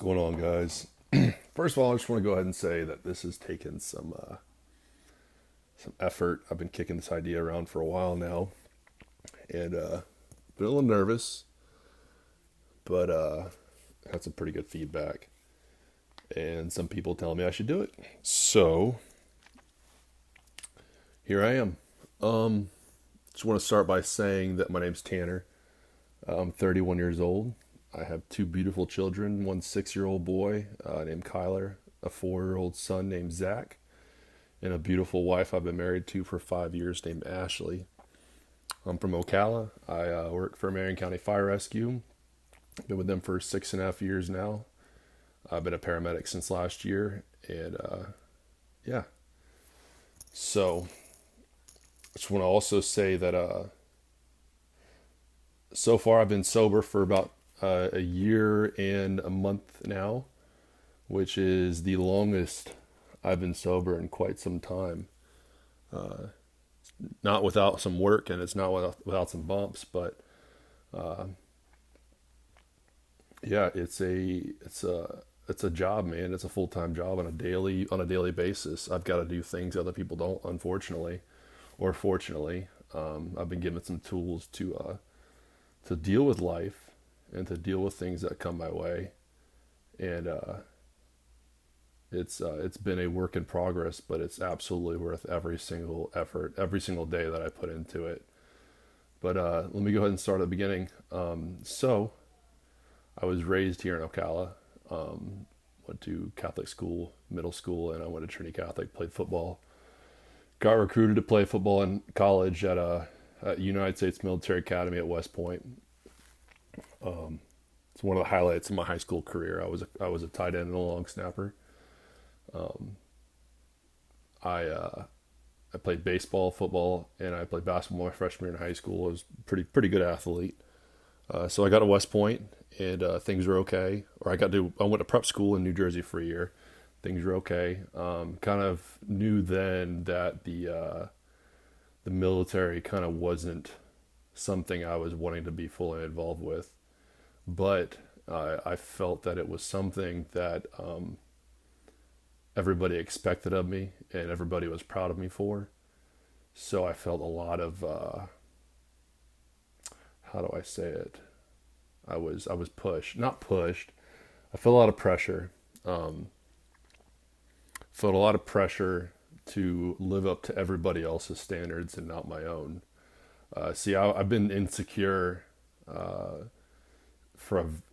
going on, guys? First of all, I just want to go ahead and say that this has taken some effort. I've been kicking this idea around for a while now, and been a little nervous, but had some pretty good feedback, and some people telling me I should do it. So here I am. Just want to start by saying that my name's Tanner. I'm 31 years old. I have two beautiful children, one 6-year-old boy named Kyler, a 4-year-old son named Zach, and a beautiful wife I've been married to for 5 years named Ashley. I'm from Ocala. I work for Marion County Fire Rescue. Been with them for 6.5 years now. I've been a paramedic since last year, and yeah. So, I just want to also say that so far I've been sober for about a year and a month now, which is the longest I've been sober in quite some time. Not without some work, and it's not without some bumps, but yeah, it's a job, man. It's a full-time job on a daily basis. I've got to do things other people don't, unfortunately, or fortunately. I've been given some tools to deal with life and to deal with things that come my way, and it's been a work in progress, but it's absolutely worth every single effort, every single day that I put into it. But let me go ahead and start at the beginning. So I was raised here in Ocala. Went to Catholic school, middle school, and I went to Trinity Catholic. Played football. Got recruited to play football in college at United States Military Academy at West Point. It's one of the highlights of my high school career. I was a tight end and a long snapper. I played baseball, football, and I played basketball my freshman year in high school. I was pretty good athlete. So I got to West Point, and things were okay. Or I went to prep school in New Jersey for a year. Things were okay. Kind of knew then that the military kind of wasn't something I was wanting to be fully involved with, but I felt that it was something that everybody expected of me and everybody was proud of me for. So I felt a lot of how do I say it? I was pushed, not pushed. I felt a lot of pressure. Felt a lot of pressure to live up to everybody else's standards and not my own. I've been insecure from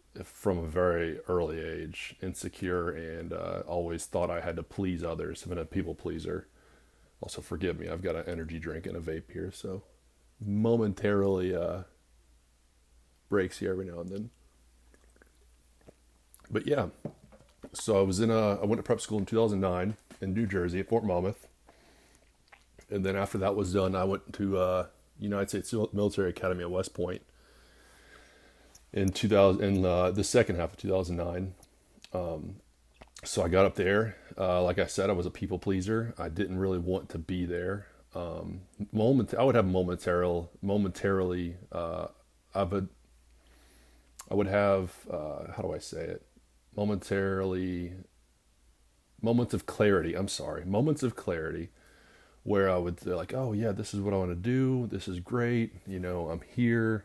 a very early age, insecure, and always thought I had to please others. I've been a people pleaser. Also, forgive me, I've got an energy drink and a vape here, so momentarily breaks here every now and then. But yeah, so I went to prep school in 2009 in New Jersey at Fort Monmouth, and then after that was done, I went to United States Military Academy at West Point in 2000 in the second half of 2009. So I got up there. Like I said, I was a people pleaser. I didn't really want to be there. I would have momentarily. I would have. How do I say it? Momentarily. Moments of clarity. I'm sorry. Moments of clarity, where I would say like, oh yeah, this is what I want to do. This is great. I'm here.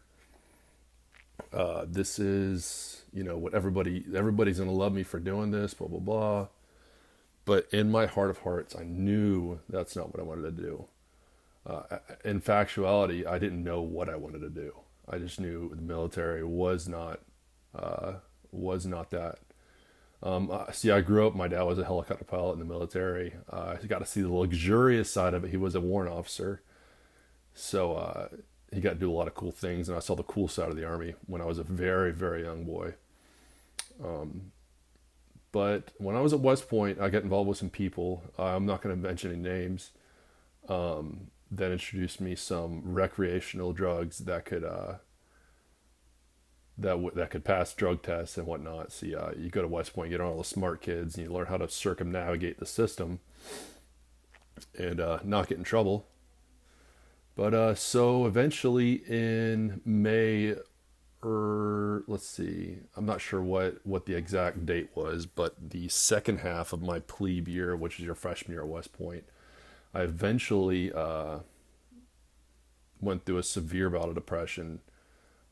This is, what everybody's going to love me for doing this, blah, blah, blah. But in my heart of hearts, I knew that's not what I wanted to do. In factuality, I didn't know what I wanted to do. I just knew the military was not that. I grew up, my dad was a helicopter pilot in the military. I got to see the luxurious side of it. He was a warrant officer. So, he got to do a lot of cool things, and I saw the cool side of the Army when I was a very, very young boy. But when I was at West Point, I got involved with some people. I'm not going to mention any names. That introduced me some recreational drugs that could that could pass drug tests and whatnot. So you go to West Point, you get all the smart kids, and you learn how to circumnavigate the system and not get in trouble. But so eventually in May let's see. I'm not sure what the exact date was, but the second half of my plebe year, which is your freshman year at West Point, I eventually went through a severe bout of depression.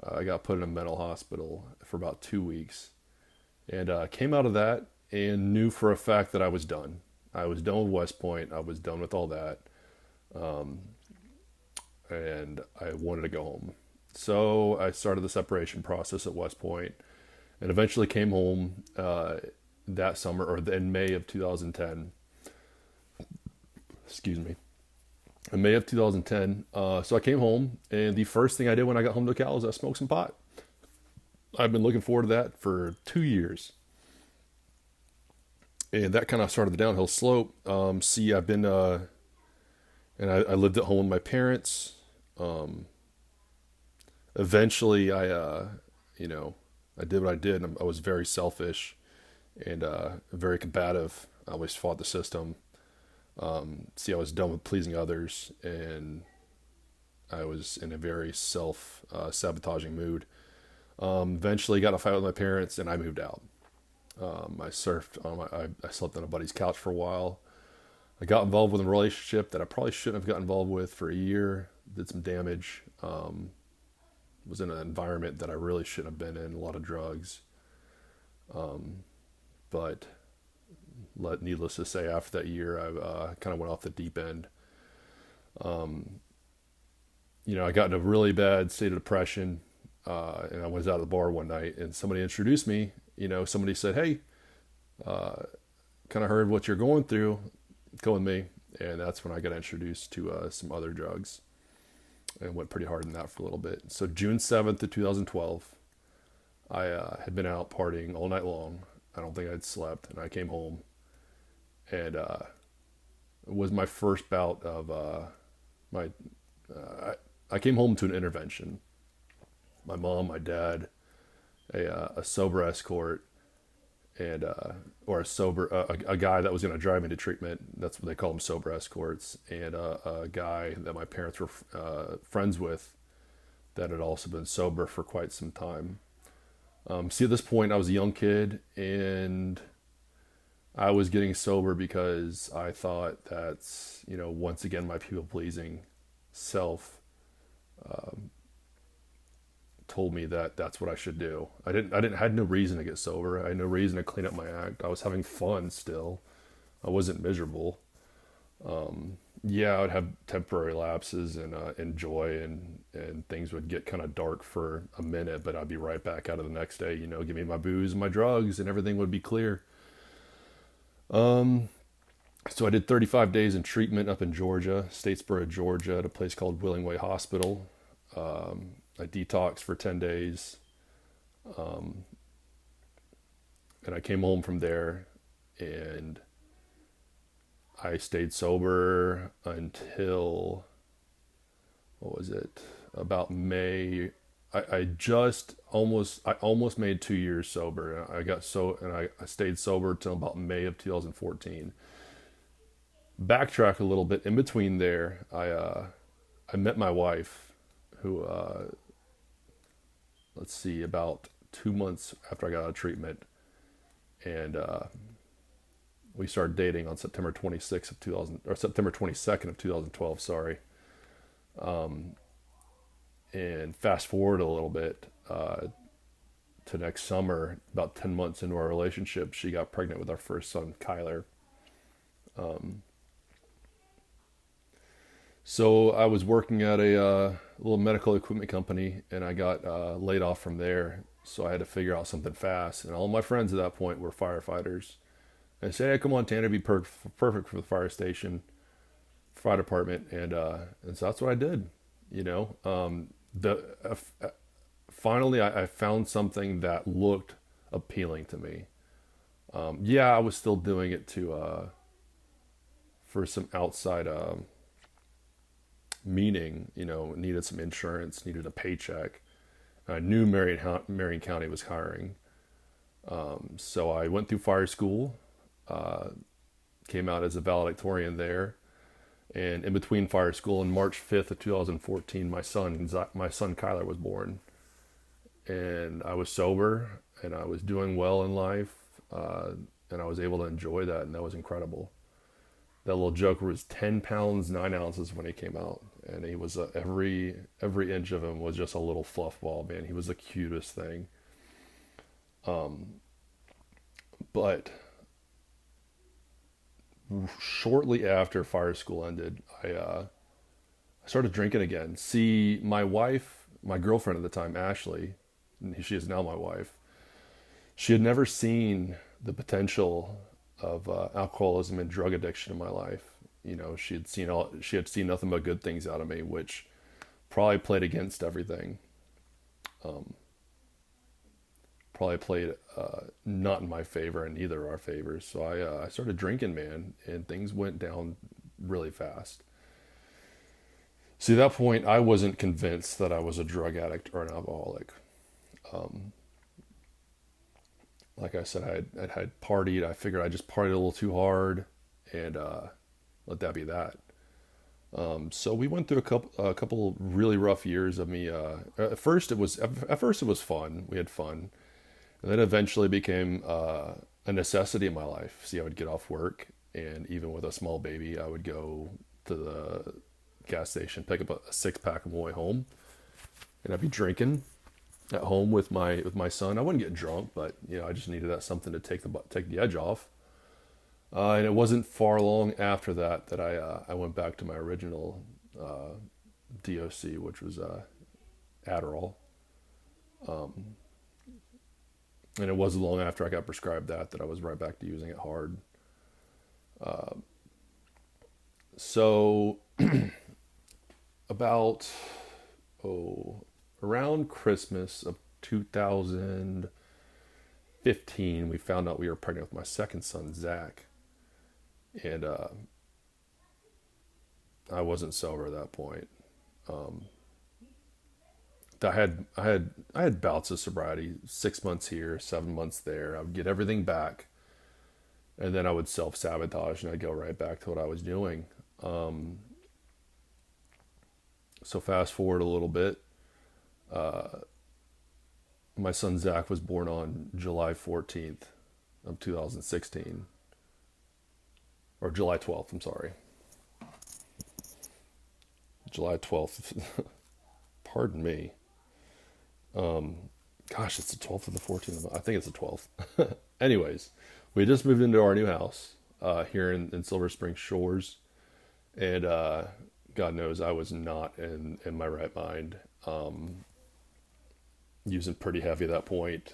I got put in a mental hospital for about 2 weeks, and came out of that and knew for a fact that I was done. I was done with West Point. I was done with all that, and I wanted to go home. So I started the separation process at West Point, and eventually came home that summer, or in May of 2010. Excuse me. In May of 2010. So I came home, and the first thing I did when I got home to Cal is I smoked some pot. I've been looking forward to that for 2 years. And that kind of started the downhill slope. See, I've been, and I lived at home with my parents. Eventually, you know, I did what I did. And I was very selfish and very combative. I always fought the system. See, I was done with pleasing others, and I was in a very self sabotaging mood. Eventually, got in a fight with my parents, and I moved out. I surfed on I slept on a buddy's couch for a while. I got involved with a relationship that I probably shouldn't have got involved with for a year. Did some damage. Was in an environment that I really shouldn't have been in. A lot of drugs. But needless to say, after that year, I kind of went off the deep end. I got in a really bad state of depression, and I was out of the bar one night, and somebody introduced me. Somebody said, "Hey, kind of heard what you're going through. Go with me." And that's when I got introduced to some other drugs, and went pretty hard in that for a little bit. So June 7th of 2012, I had been out partying all night long. I don't think I'd slept, and I came home, and it was my first bout of my. I came home to an intervention. My mom, my dad, a sober escort, and or a guy that was going to drive me to treatment. That's what they call them, sober escorts, and a guy that my parents were friends with that had also been sober for quite some time. See, at this point, I was a young kid, and I was getting sober because I thought that's, once again, my people-pleasing self told me that that's what I should do. Had no reason to get sober. I had no reason to clean up my act. I was having fun still. I wasn't miserable. Yeah, I would have temporary lapses and enjoy, and things would get kind of dark for a minute, but I'd be right back out of the next day. Give me my booze and my drugs, and everything would be clear. So I did 35 days in treatment up in Georgia, Statesboro, Georgia, at a place called Willingway Hospital. I detoxed for 10 days. And I came home from there, and I stayed sober until, what was it? About May. I almost made 2 years sober. I stayed sober till about May of 2014. Backtrack a little bit. In between there, I met my wife, who, let's see, about 2 months after I got out of treatment, and we started dating on September 26th of 2000, or September 22nd of 2012. Sorry. And fast forward a little bit to next summer, about 10 months into our relationship, she got pregnant with our first son, Kyler. So I was working at a little medical equipment company, and I got laid off from there. So I had to figure out something fast. And all my friends at that point were firefighters. And I said, "Hey, come on, Tanner, be perfect for the fire station, fire department." And so that's what I did. Finally, I found something that looked appealing to me. Yeah, I was still doing it for some outside meaning. Needed some insurance, needed a paycheck. I knew Marion County was hiring, so I went through fire school. Came out as a valedictorian there, and in between fire school, on March 5th of 2014, my son Kyler was born. and I was sober, and I was doing well in life, uh, and I was able to enjoy that, and that was incredible. That little joker was 10 pounds 9 ounces when he came out, and he was every inch of him was just a little fluff ball, man. He was the cutest thing. But shortly after fire school ended, I started drinking again. See, my wife, my girlfriend at the time, Ashley, she is now my wife. She had never seen the potential of alcoholism and drug addiction in my life. She had seen nothing but good things out of me, which probably played against everything. Probably played not in my favor and neither our favors. So I started drinking, man, and things went down really fast. See, at that point, I wasn't convinced that I was a drug addict or an alcoholic. Like I said, I had partied. I figured I just partied a little too hard, and let that be that. So we went through a couple really rough years of me. At first it was fun. We had fun, and then eventually became a necessity in my life. See, I would get off work, and even with a small baby, I would go to the gas station, pick up a 6 pack on my way home, and I'd be drinking at home with my son. I wouldn't get drunk, but I just needed that something to take the edge off. And it wasn't far long after that I went back to my original DOC, which was Adderall. And it wasn't long after I got prescribed that I was right back to using it hard. So about oh around Christmas of 2015, we found out we were pregnant with my second son, Zach, and I wasn't sober at that point. I had bouts of sobriety, 6 months here, 7 months there. I would get everything back, and then I would self sabotage, and I'd go right back to what I was doing. So fast forward a little bit. My son Zach was born on July 14th of 2016, or July 12th. I'm sorry, July 12th. Pardon me. Gosh, it's the 12th or the 14th. I think it's the 12th. Anyways, we just moved into our new house here in Silver Spring Shores, and God knows I was not in my right mind. Using pretty heavy at that point,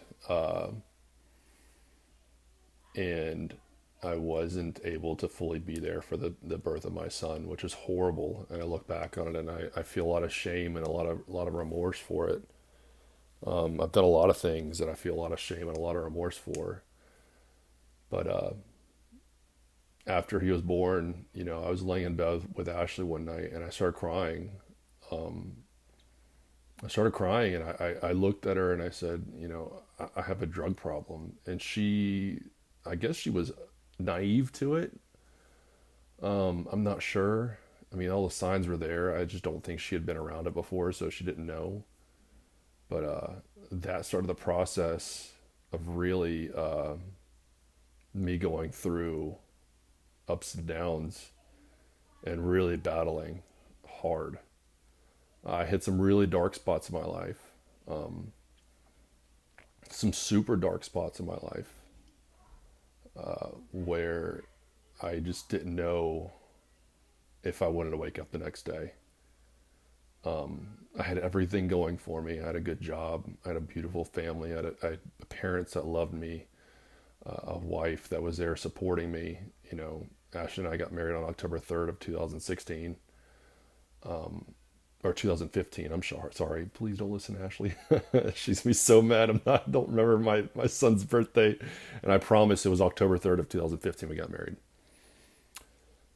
and I wasn't able to fully be there for the birth of my son, which is horrible. And I look back on it, and I feel a lot of shame and a lot of remorse for it. I've done a lot of things that I feel a lot of shame and a lot of remorse for. But after he was born, I was laying in bed with Ashley one night, and I started crying. And I looked at her and I said, I have a drug problem. And I guess she was naive to it. I'm not sure. I mean, all the signs were there. I just don't think she had been around it before, so she didn't know. But that started the process of really me going through ups and downs and really battling hard. I hit some really dark spots in my life, some super dark spots in my life, where I just didn't know if I wanted to wake up the next day. I had everything going for me. I had a good job. I had a beautiful family. I had parents that loved me, a wife that was there supporting me. Ashley and I got married on October 3rd of 2016. Or 2015. I'm sorry. Please don't listen to Ashley. She's gonna be so mad. I don't remember my son's birthday, and I promise it was October 3rd of 2015 we got married.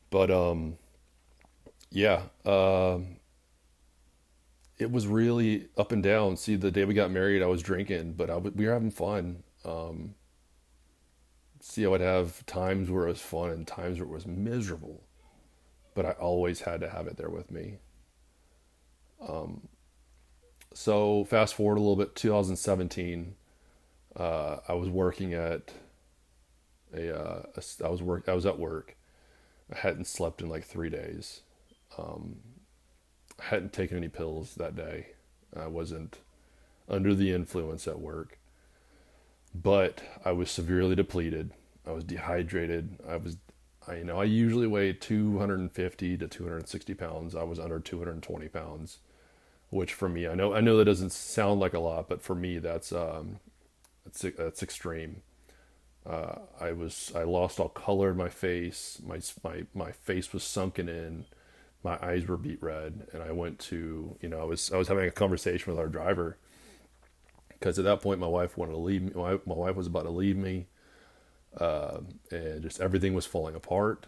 But yeah, it was really up and down. See, the day we got married, I was drinking, but we were having fun. See, I would have times where it was fun and times where it was miserable, but I always had to have it there with me. So fast forward a little bit, 2017. I was working at I was at work. I hadn't slept in like 3 days. I hadn't taken any pills that day. I wasn't under the influence at work, but I was severely depleted. I was dehydrated. I usually weigh 250 to 260 pounds. I was under 220 pounds, which for me, I know that doesn't sound like a lot, but for me, that's extreme. I lost all color in my face. My face was sunken in. My eyes were beet red, and I went to, I was having a conversation with our driver because at that point my wife wanted to leave me. My wife was about to leave me, and just everything was falling apart.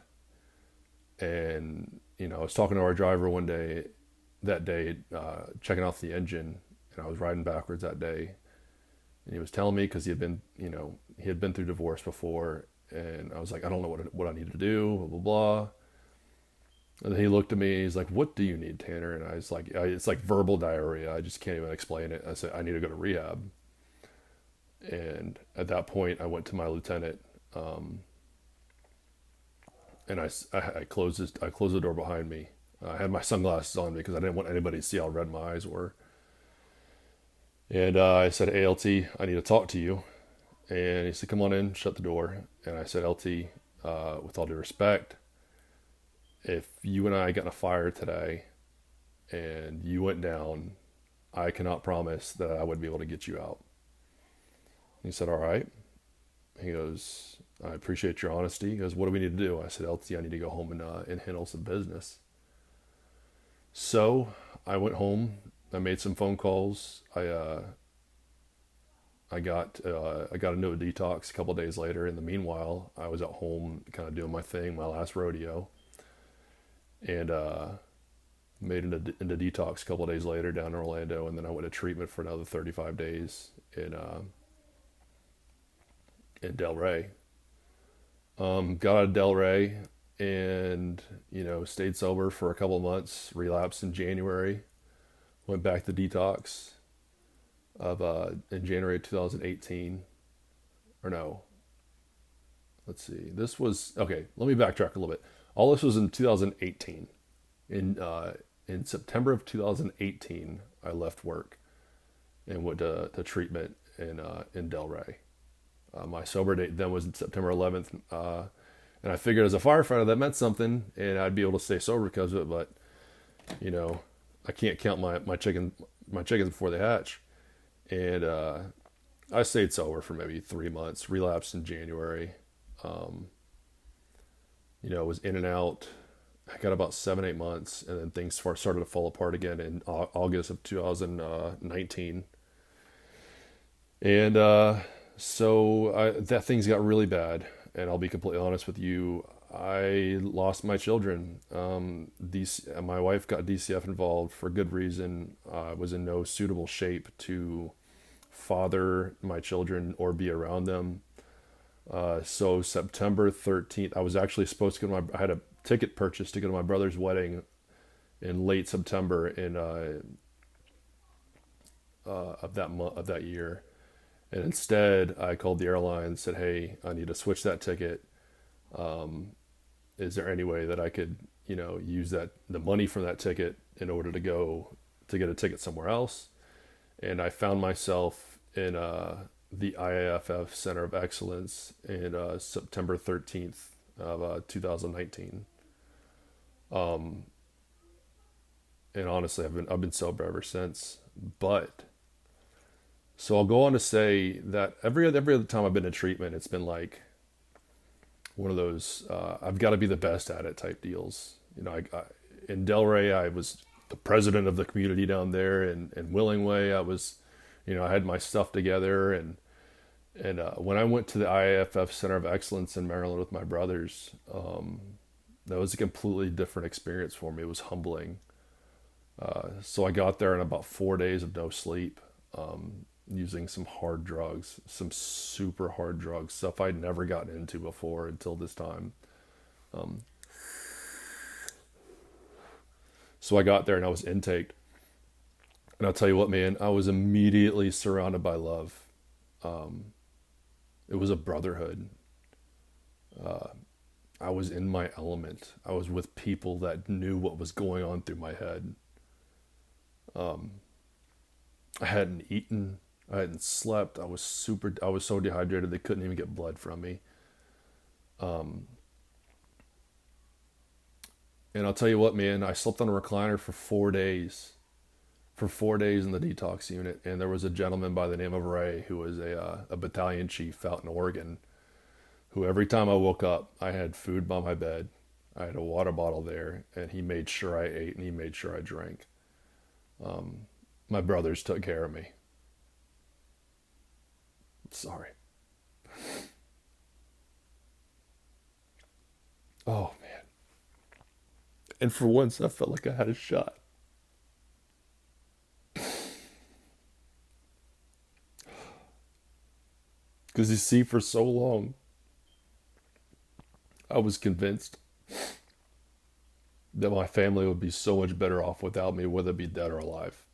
And I was talking to our driver one day, checking out the engine, and I was riding backwards that day, and he was telling me because he had been through divorce before, and I was like, I don't know what I need to do, blah blah blah. And then he looked at me. He's like, "What do you need, Tanner?" And I was like, "It's like verbal diarrhea. I just can't even explain it." I said, "I need to go to rehab." And at that point, I went to my lieutenant, and I closed the door behind me. I had my sunglasses on because I didn't want anybody to see how red my eyes were. And I said, "Hey, LT, I need to talk to you." And he said, "Come on in, shut the door." And I said, "LT, with all due respect, if you and I got in a fire today and you went down, I cannot promise that I would be able to get you out." He said, "All right." He goes, "I appreciate your honesty." He goes, "What do we need to do?" I said, "LT, I need to go home and handle some business." So I went home. I made some phone calls. I got into a detox a couple of days later. In the meanwhile, I was at home, kind of doing my thing, my last rodeo, and made into detox a couple of days later down in Orlando, and then I went to treatment for another 35 days in Delray. Got out of Delray, and stayed sober for a couple of months. Relapsed in January. Went back to detox of in January of 2018, or no, let's see. This was okay. Let me backtrack a little bit. All this was in 2018. In September of 2018, I left work and went to treatment in Delray. My sober date then was September 11th, and I figured as a firefighter that meant something, and I'd be able to stay sober because of it. But you know, I can't count my chickens before they hatch. And I stayed sober for maybe 3 months. Relapsed in January. Um, was in and out. I got about 7 8 months, and then things started to fall apart again in August of 2019. And that things got really bad. And I'll be completely honest with you. I lost my children. My wife got DCF involved for good reason. I was in no suitable shape to father my children or be around them. So September 13th, I was actually supposed to go to I had a ticket purchased to go to my brother's wedding in late September of that year. And instead, I called the airline and said, "Hey, I need to switch that ticket. Is there any way that I could, use the money from that ticket in order to go to get a ticket somewhere else?" And I found myself in the IAFF Center of Excellence in September 13th of 2019. And honestly, I've been sober ever since. But so I'll go on to say that every other time I've been in treatment, it's been like one of those I've got to be the best at it type deals. In Delray, I was the president of the community down there, and in Willingway, I was, I had my stuff together, and when I went to the IAFF Center of Excellence in Maryland with my brothers, that was a completely different experience for me. It was humbling. So I got there in about 4 days of no sleep, using some hard drugs, some super hard drugs, stuff I'd never gotten into before until this time. So I got there and I was intaked. And I'll tell you what, man, I was immediately surrounded by love. It was a brotherhood. I was in my element. I was with people that knew what was going on through my head. I hadn't eaten. I hadn't slept. I was so dehydrated they couldn't even get blood from me. And I'll tell you what, man, I slept on a recliner for 4 days. For 4 days in the detox unit. And there was a gentleman by the name of Ray who was a battalion chief out in Oregon who every time I woke up, I had food by my bed. I had a water bottle there, and he made sure I ate and he made sure I drank. My brothers took care of me. Sorry. Oh, man. And for once, I felt like I had a shot. Because you see, for so long, I was convinced that my family would be so much better off without me, whether it be dead or alive.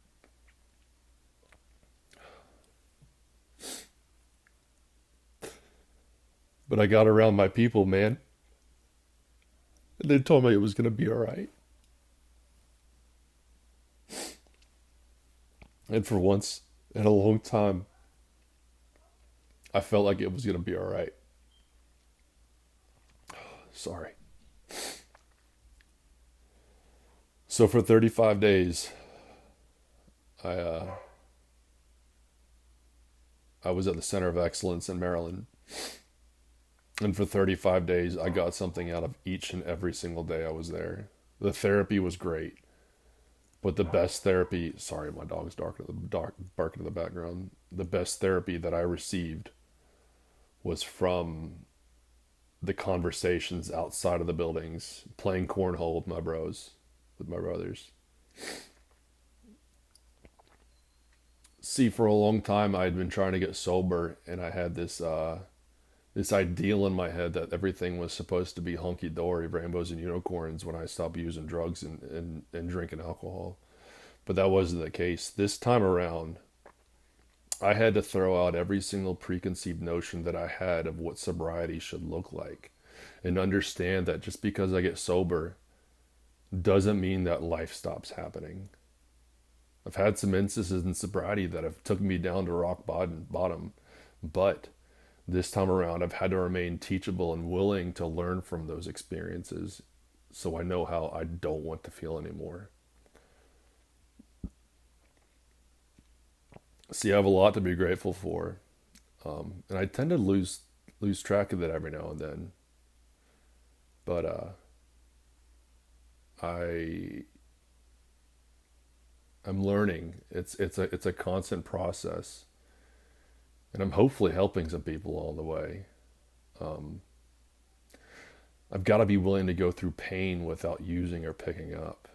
But I got around my people, man, and they told me it was going to be all right. And for once in a long time, I felt like it was going to be all right. Sorry. So for 35 days, I uh, I was at the Center of Excellence in Maryland, and for 35 days, I got something out of each and every single day I was there. The therapy was great, but the best therapy. Sorry, my dog's barking in the background. The best therapy that I received was from the conversations outside of the buildings, playing cornhole with my bros, with my brothers. See, for a long time, I had been trying to get sober, and I had this ideal in my head that everything was supposed to be hunky dory, rainbows and unicorns when I stopped using drugs and drinking alcohol. But that wasn't the case. This time around, I had to throw out every single preconceived notion that I had of what sobriety should look like and understand that just because I get sober doesn't mean that life stops happening. I've had some instances in sobriety that have took me down to rock bottom, but this time around I've had to remain teachable and willing to learn from those experiences so I know how I don't want to feel anymore. See, I have a lot to be grateful for, and I tend to lose track of it every now and then. But I I'm learning. It's a constant process, and I'm hopefully helping some people along the way. Um, I've got to be willing to go through pain without using or picking up.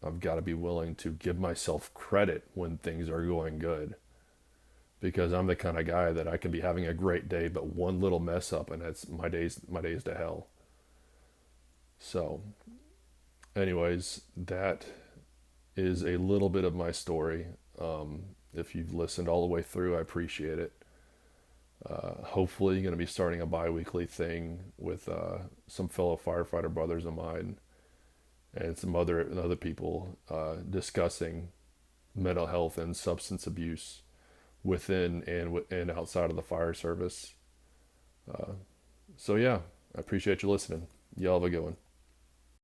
I've got to be willing to give myself credit when things are going good because I'm the kind of guy that I can be having a great day, but one little mess up and it's my days to hell. So, anyways, that is a little bit of my story. If you've listened all the way through, I appreciate it. Hopefully, going to be starting a bi-weekly thing with some fellow firefighter brothers of mine and some other people discussing mental health and substance abuse within and outside of the fire service. So yeah, I appreciate you listening. Y'all have a good one.